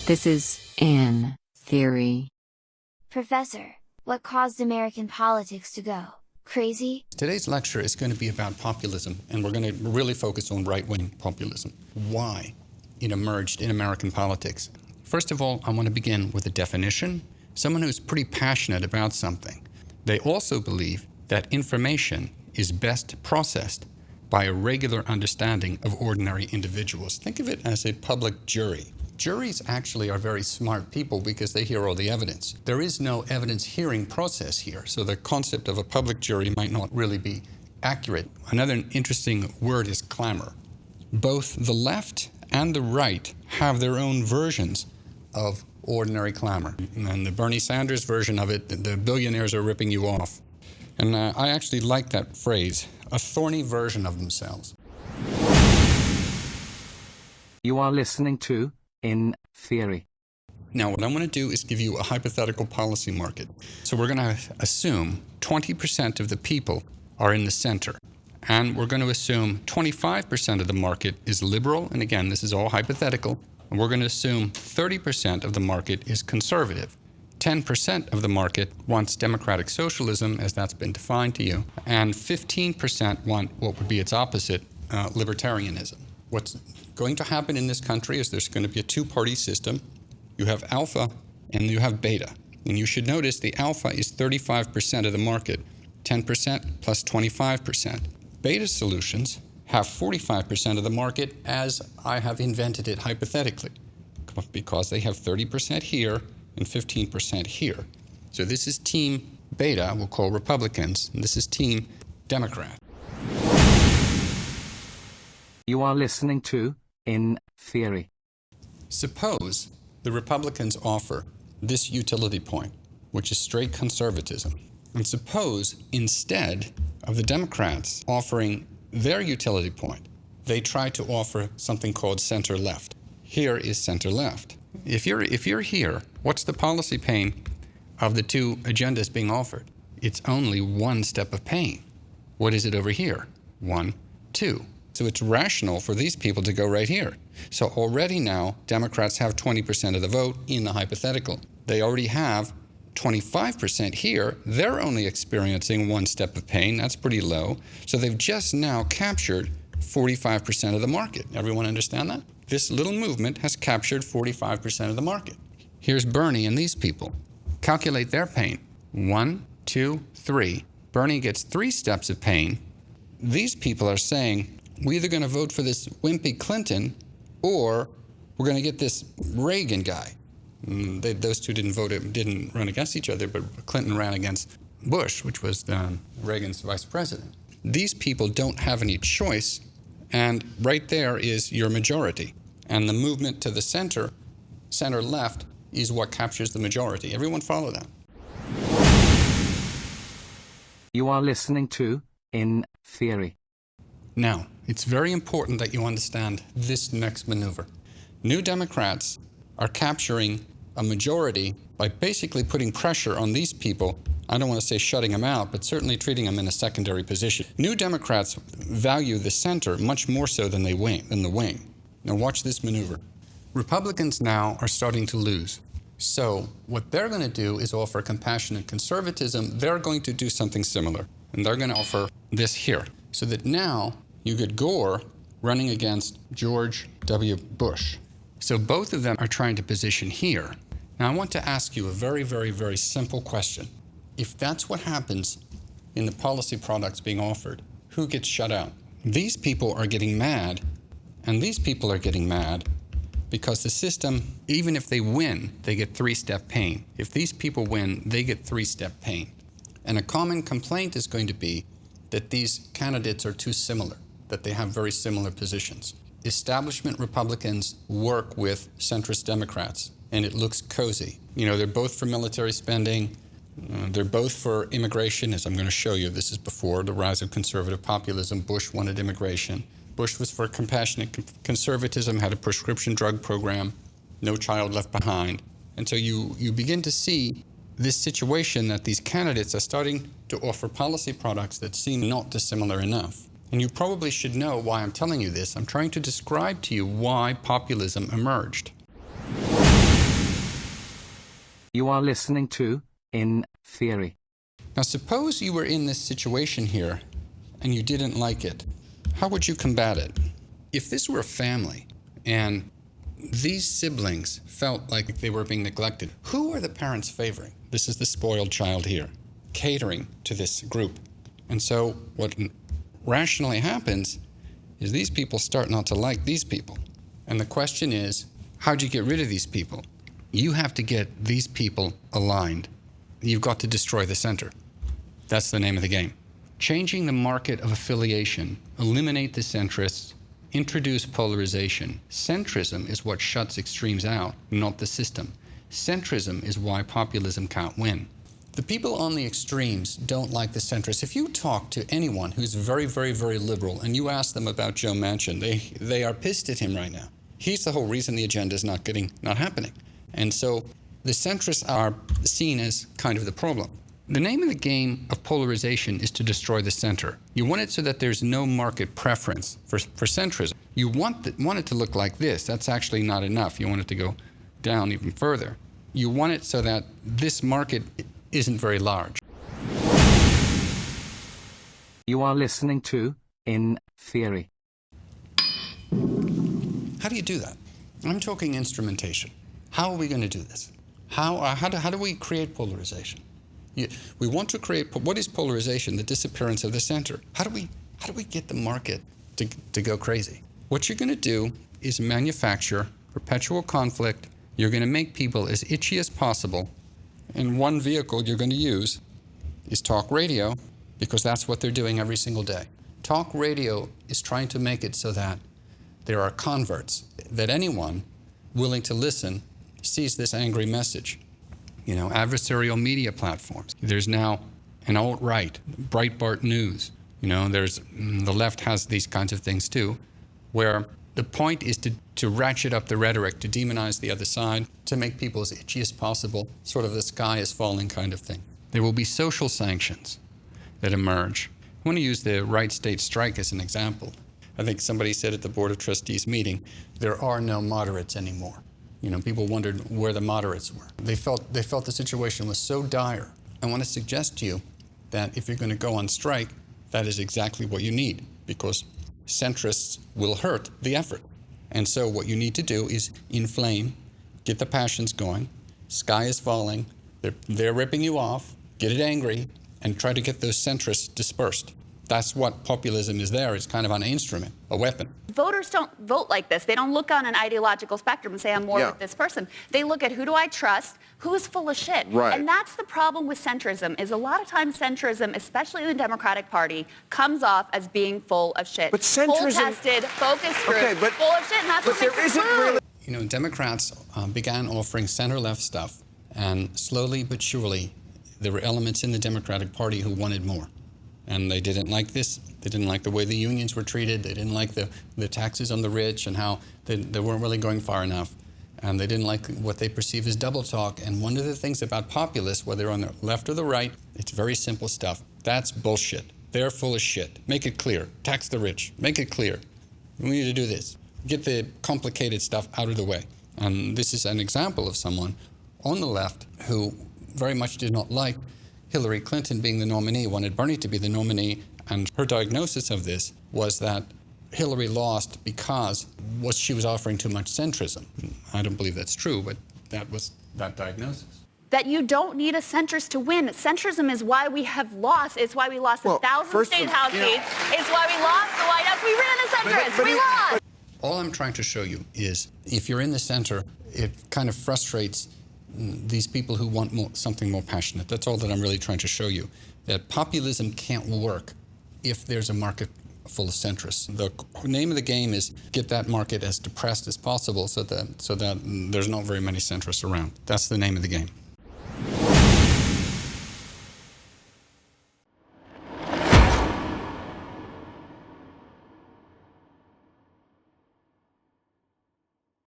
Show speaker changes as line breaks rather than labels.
This is In Theory.
Professor, what caused American politics to go crazy?
Today's lecture is going to be about populism, and we're going to really focus on right-wing populism. Why it emerged in American politics. First of all, I want to begin with a definition. Someone who's pretty passionate about something. They also believe that information is best processed by a regular understanding of ordinary individuals. Think of it as a public jury. Juries actually are very smart people because they hear all the evidence. There is no evidence hearing process here, so the concept of a public jury might not really be accurate. Another interesting word is clamor. Both the left and the right have their own versions of ordinary clamor. And the Bernie Sanders version of it, the billionaires are ripping you off. And I actually like that phrase, a thorny version of themselves.
You are listening to In Theory.
Now, what I want to do is give you a hypothetical policy market. So we're going to assume 20% of the people are in the center. And we're going to assume 25% of the market is liberal. And again, this is all hypothetical. And we're going to assume 30% of the market is conservative. 10% of the market wants democratic socialism, as that's been defined to you. And 15% want what would be its opposite, libertarianism. What's going to happen in this country is there's going to be a two-party system. You have alpha and you have beta. And you should notice the alpha is 35% of the market, 10% plus 25%. Beta solutions have 45% of the market as I have invented it hypothetically, because they have 30% here and 15% here. So this is team beta, we'll call Republicans, and this is team Democrat.
You are listening to In Theory.
Suppose the Republicans offer this utility point, which is straight conservatism. And suppose instead of the Democrats offering their utility point, they try to offer something called center-left. Here is center-left. If you're here, what's the policy pain of the two agendas being offered? It's only one step of pain. What is it over here? 1, 2. So it's rational for these people to go right here. So already now, Democrats have 20% of the vote in the hypothetical. They already have 25% here. They're only experiencing one step of pain. That's pretty low. So they've just now captured 45% of the market. Everyone understand that? This little movement has captured 45% of the market. Here's Bernie and these people. Calculate their pain. 1, 2, 3. Bernie gets 3 steps of pain. These people are saying, we're either going to vote for this wimpy Clinton or we're going to get this Reagan guy. Those two didn't run against each other, but Clinton ran against Bush, which was Reagan's vice president. These people don't have any choice, and right there is your majority. And the movement to the center-left, is what captures the majority. Everyone follow that?
You are listening to In Theory.
Now, it's very important that you understand this next maneuver. New Democrats are capturing a majority by basically putting pressure on these people. I don't want to say shutting them out, but certainly treating them in a secondary position. New Democrats value the center much more so than the wing. Now watch this maneuver. Republicans now are starting to lose. So what they're going to do is offer compassionate conservatism. They're going to do something similar. And they're going to offer this here. So that now you get Gore running against George W. Bush. So both of them are trying to position here. Now I want to ask you a very, very, very simple question. If that's what happens in the policy products being offered, who gets shut out? These people are getting mad, and these people are getting mad because the system, even if they win, they get 3-step pain. If these people win, they get 3-step pain. And a common complaint is going to be that these candidates are too similar, that they have very similar positions. Establishment Republicans work with centrist Democrats, and it looks cozy. You know, they're both for military spending. They're both for immigration, as I'm going to show you. This is before the rise of conservative populism. Bush wanted immigration. Bush was for compassionate conservatism, had a prescription drug program, no child left behind. And so you begin to see this situation that these candidates are starting to offer policy products that seem not dissimilar enough. And you probably should know why I'm telling you this. I'm trying to describe to you why populism emerged.
You are listening to In Theory.
Now, suppose you were in this situation here and you didn't like it. How would you combat it? If this were a family and these siblings felt like they were being neglected, who are the parents favoring? This is the spoiled child here, catering to this group. And so what rationally happens is these people start not to like these people. And the question is, how do you get rid of these people? You have to get these people aligned. You've got to destroy the center. That's the name of the game. Changing the market of affiliation, eliminate the centrists, introduce polarization. Centrism is what shuts extremes out, not the system. Centrism is why populism can't win. The people on the extremes don't like the centrists. If you talk to anyone who's very, very, very liberal and you ask them about Joe Manchin, they are pissed at him right now. He's the whole reason the agenda is not happening. And so the centrists are seen as kind of the problem. The name of the game of polarization is to destroy the center. You want it so that there's no market preference for centrism. You want it to look like this. That's actually not enough. You want it to go down even further. You want it so that this market isn't very large.
You are listening to In Theory.
How do you do that? I'm talking instrumentation. How are we going to do this? How do we create polarization? We want to create, what is polarization? The disappearance of the center. How do we get the market to go crazy? What you're going to do is manufacture perpetual conflict. You're going to make people as itchy as possible. And one vehicle you're going to use is talk radio, because that's what they're doing every single day. Talk radio is trying to make it so that there are converts, that anyone willing to listen sees this angry message. You know, adversarial media platforms. There's now an alt-right, Breitbart News. You know, the left has these kinds of things too, where the point is to ratchet up the rhetoric, to demonize the other side, to make people as itchy as possible, sort of the sky is falling kind of thing. There will be social sanctions that emerge. I want to use the Wright State strike as an example. I think somebody said at the Board of Trustees meeting, there are no moderates anymore. You know, people wondered where the moderates were. They felt the situation was so dire. I want to suggest to you that if you're going to go on strike, that is exactly what you need, because centrists will hurt the effort. And so what you need to do is inflame, get the passions going, sky is falling, they're ripping you off, get it angry, and try to get those centrists dispersed. That's what populism is there. It's kind of an instrument, a weapon.
Voters don't vote like this. They don't look on an ideological spectrum and say, I'm more with this person. They look at, who do I trust? Who's full of shit?
Right.
And that's the problem with centrism, is a lot of times centrism, especially in the Democratic Party, comes off as being full of shit.
But centrism...
Full-tested, focus group, full of shit, and that's what makes it true.
You know, Democrats began offering center-left stuff, and slowly but surely, there were elements in the Democratic Party who wanted more. And they didn't like this. They didn't like the way the unions were treated. They didn't like the taxes on the rich and how they weren't really going far enough. And they didn't like what they perceive as double talk. And one of the things about populists, whether on the left or the right, it's very simple stuff. That's bullshit. They're full of shit. Make it clear. Tax the rich. Make it clear. We need to do this. Get the complicated stuff out of the way. And this is an example of someone on the left who very much did not like Hillary Clinton being the nominee, wanted Bernie to be the nominee, and her diagnosis of this was that Hillary lost because she was offering too much centrism. I don't believe that's true, but that was that diagnosis.
That you don't need a centrist to win. Centrism is why we have lost. It's why we lost 1,000 state house seats. It's why we lost the White House. We ran a centrist. We lost.
All I'm trying to show you is if you're in the center, it kind of frustrates these people who want something more passionate. That's all that I'm really trying to show you. That populism can't work if there's a market full of centrists. The name of the game is get that market as depressed as possible so that there's not very many centrists around. That's the name of the game.